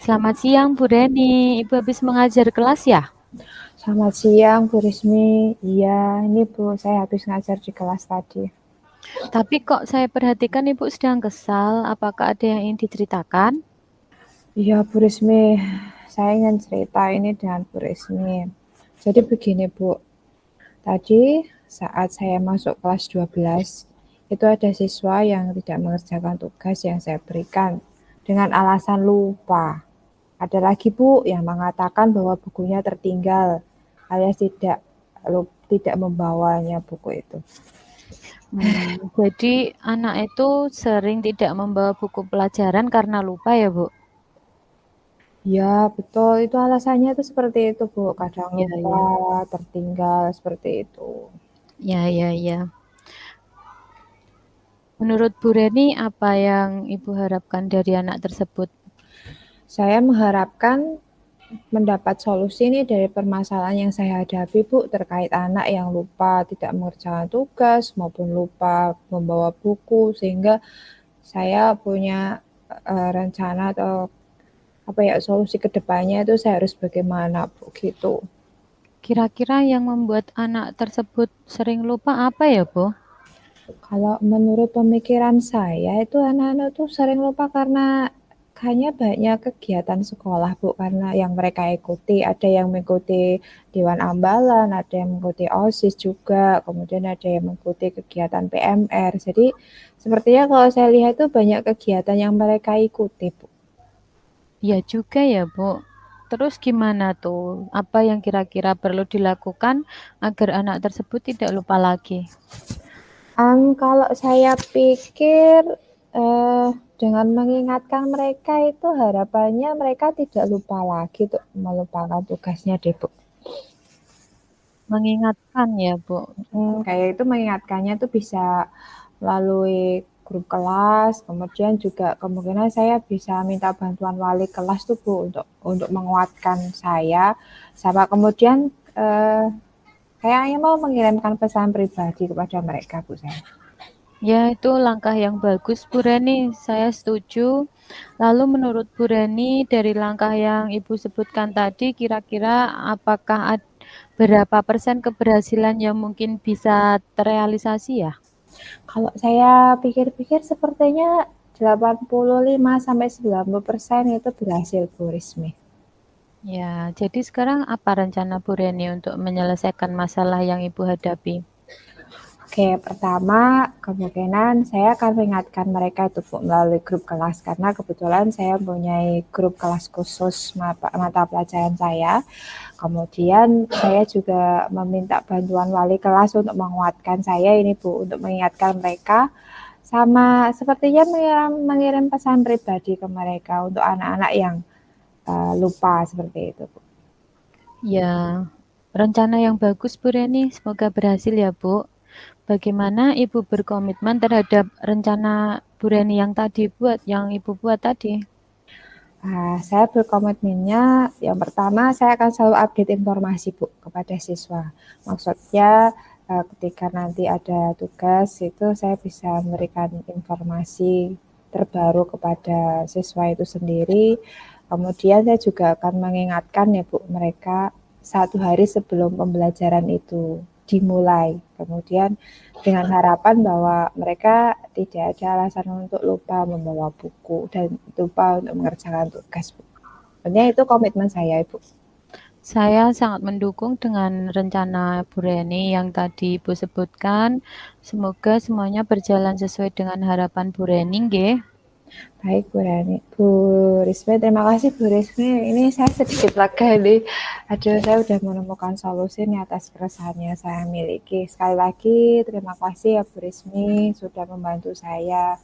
Selamat siang Bu Reni, Ibu habis mengajar kelas ya? Selamat siang Bu Rismi. Iya, ini Bu, saya habis ngajar di kelas tadi. Tapi kok saya perhatikan Ibu sedang kesal, apakah ada yang ingin diceritakan? Iya Bu Rismi, saya ingin cerita ini dengan Bu Rismi. Jadi begini Bu, tadi saat saya masuk kelas 12, itu ada siswa yang tidak mengerjakan tugas yang saya berikan dengan alasan lupa. Ada lagi Bu yang mengatakan bahwa bukunya tertinggal alias tidak membawanya buku itu. Jadi anak itu sering tidak membawa buku pelajaran karena lupa ya Bu? Ya, betul. Itu alasannya itu seperti itu, Bu. Kadang Ya, lupa, ya, tertinggal, seperti itu. ya, ya, ya. Menurut Bu Reni, apa yang Ibu harapkan dari anak tersebut? Saya mengharapkan mendapat solusi nih dari permasalahan yang saya hadapi, Bu, terkait anak yang lupa tidak mengerjakan tugas maupun lupa membawa buku, sehingga saya punya rencana atau solusi kedepannya itu saya harus bagaimana, Bu, gitu. Kira-kira yang membuat anak tersebut sering lupa apa ya Bu? Kalau menurut pemikiran saya itu anak-anak tuh sering lupa karena hanya banyak kegiatan sekolah Bu, karena yang mereka ikuti, ada yang mengikuti Dewan Ambalan, ada yang mengikuti OSIS juga, kemudian ada yang mengikuti kegiatan PMR. Jadi sepertinya kalau saya lihat itu banyak kegiatan yang mereka ikuti Bu. Ya juga ya Bu. Terus gimana tuh? Apa yang kira-kira perlu dilakukan agar anak tersebut tidak lupa lagi? Kalau saya pikir eh, dengan mengingatkan mereka itu harapannya mereka tidak lupa lagi untuk melupakan tugasnya deh Bu. Mengingatkan ya, Bu. Kayak itu mengingatkannya tuh bisa melalui grup kelas, kemudian juga kemungkinan saya bisa minta bantuan wali kelas tuh Bu untuk menguatkan saya, sama kemudian kayaknya mau mengirimkan pesan pribadi kepada mereka Bu saya. Ya, itu langkah yang bagus, Bu Reni. Saya setuju. Lalu menurut Bu Reni, dari langkah yang Ibu sebutkan tadi, kira-kira apakah berapa persen keberhasilan yang mungkin bisa terrealisasi ya? Kalau saya pikir-pikir sepertinya 85-90% itu berhasil Bu Rismi. Ya, jadi sekarang apa rencana Bu Reni untuk menyelesaikan masalah yang Ibu hadapi? Oke, pertama kemungkinan saya akan mengingatkan mereka itu Bu, melalui grup kelas karena kebetulan saya mempunyai grup kelas khusus mata pelajaran saya. Kemudian saya juga meminta bantuan wali kelas untuk menguatkan saya ini Bu, untuk mengingatkan mereka sama sepertinya mengirim pesan pribadi ke mereka untuk anak-anak yang lupa seperti itu Bu. Ya, rencana yang bagus, Bu Reni. Semoga berhasil ya, Bu. Bagaimana Ibu berkomitmen terhadap rencana Bu Reni yang Ibu buat tadi? Saya berkomitmennya yang pertama saya akan selalu update informasi Bu kepada siswa. Maksudnya ketika nanti ada tugas itu saya bisa memberikan informasi terbaru kepada siswa itu sendiri. Kemudian saya juga akan mengingatkan ya Bu mereka 1 hari sebelum pembelajaran itu dimulai. Kemudian dengan harapan bahwa mereka tidak ada alasan untuk lupa membawa buku dan lupa untuk mengerjakan tugas, Bu. Sebenarnya itu komitmen saya, Ibu. Saya sangat mendukung dengan rencana Bu Reni yang tadi Ibu sebutkan. Semoga semuanya berjalan sesuai dengan harapan Bu Reni, nggih. Baik, Bu Rani. Bu Rismi, terima kasih Bu Rismi. Ini saya sedikit lega nih. Aduh, saya udah menemukan solusi nih atas keresahan yang saya miliki. Sekali lagi, terima kasih ya Bu Rismi sudah membantu saya.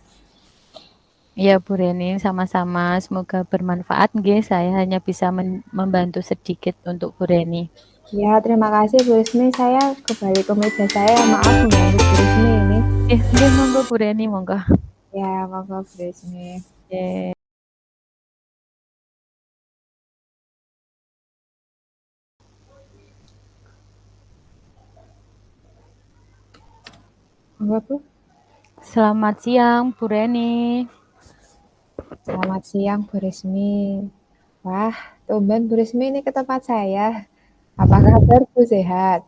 Iya, Bu Reni, sama-sama. Semoga bermanfaat, nggih. Saya hanya bisa membantu sedikit untuk Bu Reni. Ya, terima kasih Bu Rismi. Saya kembali ke meja saya. Maaf mengganggu Bu Rismi ini. Nggih, monggo Bu Reni, monggo. Ya, monggo Bu Rismi. Oke. Enggak, Bu. Selamat siang, Bu Reni. Selamat siang, Bu Rismi. Wah, tumben Bu Rismi ini ke tempat saya. Apa kabar, Bu? Sehat?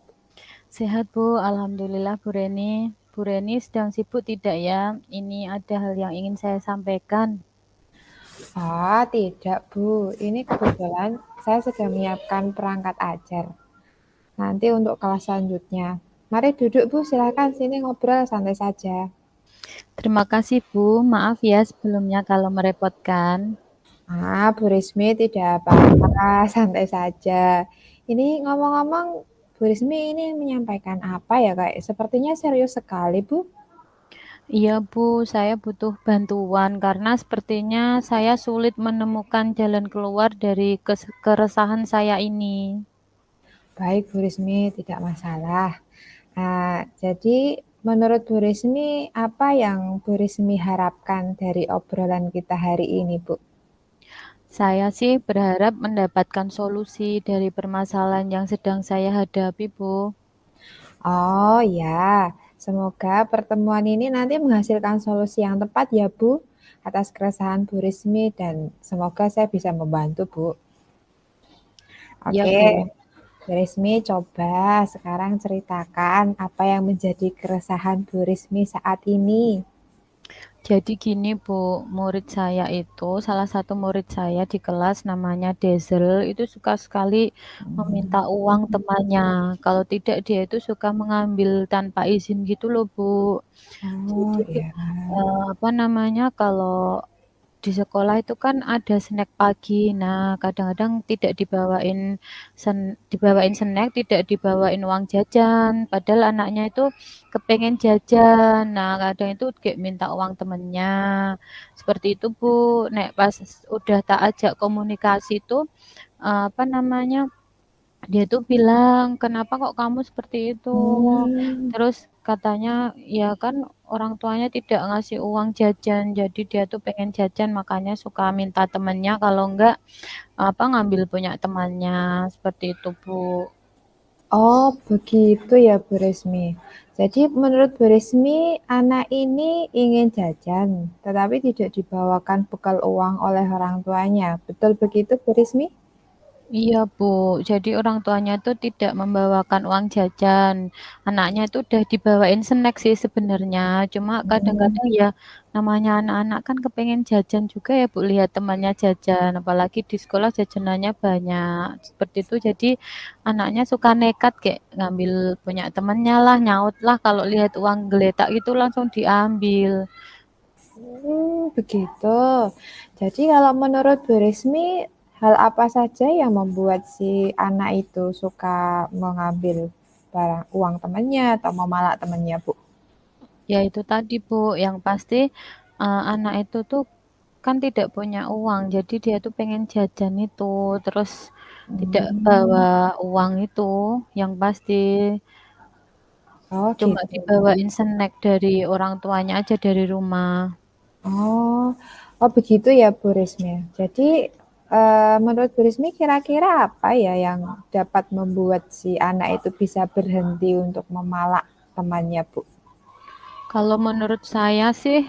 Sehat, Bu. Alhamdulillah, Bu Reni. Bu Reni sedang sibuk tidak ya? Ini ada hal yang ingin saya sampaikan. Ah, tidak, Bu. Ini kebetulan saya sedang menyiapkan perangkat ajar. Nanti untuk kelas selanjutnya. Mari duduk, Bu. Silakan sini ngobrol santai saja. Terima kasih, Bu. Maaf ya sebelumnya kalau merepotkan. Ah, Bu Rismi tidak apa-apa, santai saja. Ini ngomong-ngomong, Bu Rismi ini menyampaikan apa ya, Kak? Sepertinya serius sekali, Bu. Iya, Bu, saya butuh bantuan karena sepertinya saya sulit menemukan jalan keluar dari keresahan saya ini. Baik, Bu Rismi, tidak masalah. Jadi menurut Bu Rismi, apa yang Bu Rismi harapkan dari obrolan kita hari ini, Bu? Saya sih berharap mendapatkan solusi dari permasalahan yang sedang saya hadapi, Bu. Oh ya, semoga pertemuan ini nanti menghasilkan solusi yang tepat ya, Bu, atas keresahan Bu Rismi dan semoga saya bisa membantu, Bu. Iya, Oke, Bu. Bu Rismi coba sekarang ceritakan apa yang menjadi keresahan Bu Rismi saat ini. Jadi gini Bu, murid saya itu, salah satu murid saya di kelas namanya Dezel, itu suka sekali meminta uang temannya. Kalau tidak dia itu suka mengambil tanpa izin gitu loh Bu. Oh Jadi, ya. apa namanya, kalau di sekolah itu kan ada snack pagi. Nah, kadang-kadang tidak dibawain snack, tidak dibawain uang jajan. Padahal anaknya itu kepengen jajan. Nah, kadang itu kayak minta uang temennya. Seperti itu, Bu. Nek pas udah tak ajak komunikasi itu, apa namanya, dia tuh bilang, "Kenapa kok kamu seperti itu?" Hmm. Terus katanya, "Ya kan orang tuanya tidak ngasih uang jajan, jadi dia tuh pengen jajan makanya suka minta temennya, kalau enggak, apa, ngambil punya temannya." Seperti itu, Bu. Oh, begitu ya Bu Resmi. Jadi menurut Bu Resmi, anak ini ingin jajan, tetapi tidak dibawakan bekal uang oleh orang tuanya. Betul begitu Bu Resmi? Iya, Bu. Jadi orang tuanya tuh tidak membawakan uang jajan. Anaknya itu udah dibawain snack sih sebenarnya. Cuma Hmm. kadang-kadang ya namanya anak-anak kan kepengen jajan juga ya, Bu, lihat temannya jajan. Apalagi di sekolah jajanannya banyak. Seperti itu. Jadi anaknya suka nekat kayak ngambil punya temennya lah, nyaut lah kalau lihat uang geletak itu langsung diambil. Begitu. Jadi kalau menurut Bu Resmi, hal apa saja yang membuat si anak itu suka mengambil barang uang temannya atau memalak temannya, Bu? Ya itu tadi, Bu, yang pasti anak itu tuh kan tidak punya uang, jadi dia tuh pengen jajan itu, terus tidak bawa Hmm. uang itu, yang pasti Oh cuma gitu. dibawain snack dari orang tuanya aja dari rumah. Oh, oh begitu ya Bu Rismi. Jadi menurut Bu Rismi kira-kira apa ya yang dapat membuat si anak itu bisa berhenti untuk memalak temannya, Bu? Kalau menurut saya sih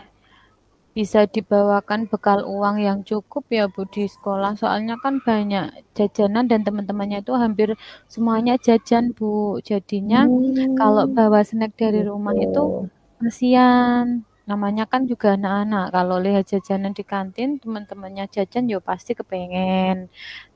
bisa dibawakan bekal uang yang cukup ya Bu di sekolah, soalnya kan banyak jajanan dan teman-temannya itu hampir semuanya jajan Bu. Jadinya kalau Hmm, bawa snack dari rumah itu gitu. kasihan. Namanya kan juga anak-anak, kalau lihat jajanan di kantin teman-temannya jajan ya pasti kepengen.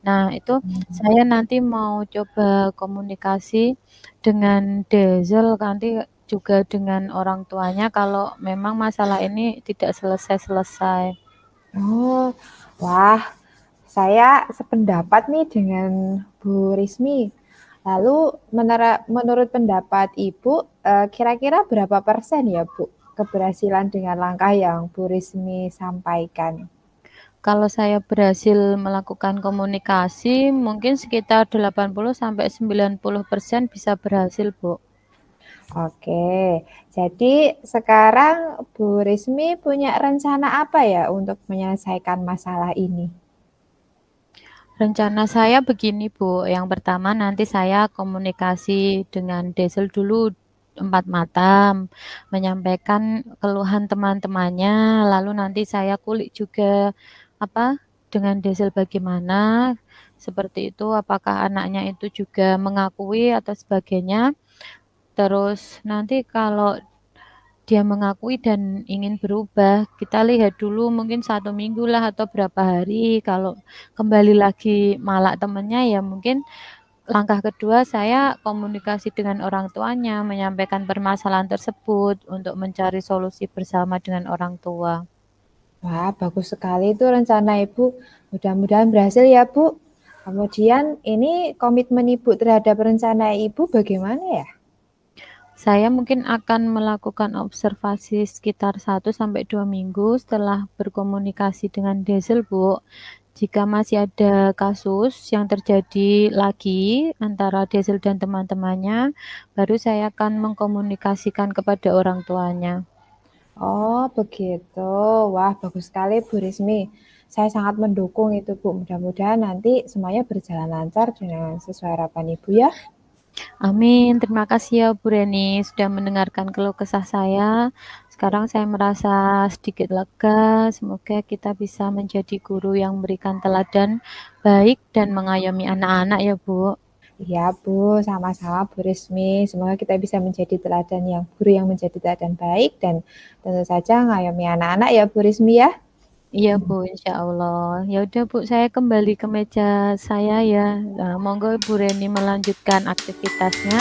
Nah, itu saya nanti mau coba komunikasi dengan Dazel nanti juga dengan orang tuanya kalau memang masalah ini tidak selesai-selesai. Oh, wah, saya sependapat nih dengan Bu Rismi. Lalu menurut pendapat Ibu, kira-kira berapa persen ya Bu keberhasilan dengan langkah yang Bu Rismi sampaikan? Kalau saya berhasil melakukan komunikasi, mungkin sekitar 80 sampai 90% bisa berhasil, Bu. Oke, jadi sekarang Bu Rismi punya rencana apa ya untuk menyelesaikan masalah ini? Rencana saya begini, Bu. Yang pertama nanti saya komunikasi dengan Desel dulu empat mata, menyampaikan keluhan teman-temannya, lalu nanti saya kulik juga, dengan Desel bagaimana, seperti itu, apakah anaknya itu juga mengakui atau sebagainya. Terus nanti kalau dia mengakui dan ingin berubah, kita lihat dulu mungkin 1 minggu lah atau berapa hari, kalau kembali lagi malak temennya ya mungkin langkah kedua saya komunikasi dengan orang tuanya, menyampaikan permasalahan tersebut untuk mencari solusi bersama dengan orang tua. Wah, bagus sekali itu rencana Ibu. Mudah-mudahan berhasil ya, Bu. Kemudian ini komitmen Ibu terhadap rencana Ibu bagaimana ya? Saya mungkin akan melakukan observasi sekitar 1 sampai 2 minggu setelah berkomunikasi dengan Desel, Bu. Jika masih ada kasus yang terjadi lagi antara Desel dan teman-temannya, baru saya akan mengkomunikasikan kepada orang tuanya. Oh, begitu. Wah, bagus sekali Bu Rismi. Saya sangat mendukung itu, Bu. Mudah-mudahan nanti semuanya berjalan lancar dengan sesuai harapan Ibu ya. Amin. Terima kasih ya Bu Reni sudah mendengarkan keluh kesah saya. Sekarang saya merasa sedikit lega. Semoga kita bisa menjadi guru yang memberikan teladan baik dan mengayomi anak-anak ya Bu. Iya, Bu. Sama-sama Bu Rismi. Semoga kita bisa menjadi teladan yang guru yang menjadi teladan baik dan tentu saja ngayomi anak-anak ya Bu Rismi ya. Iya Bu, insya Allah. Ya udah Bu, saya kembali ke meja saya ya. Nah, monggo Bu Reni melanjutkan aktivitasnya.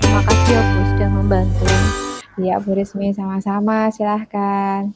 Terima kasih ya Bu sudah membantu. Iya, Bu Rismi sama-sama. Silahkan.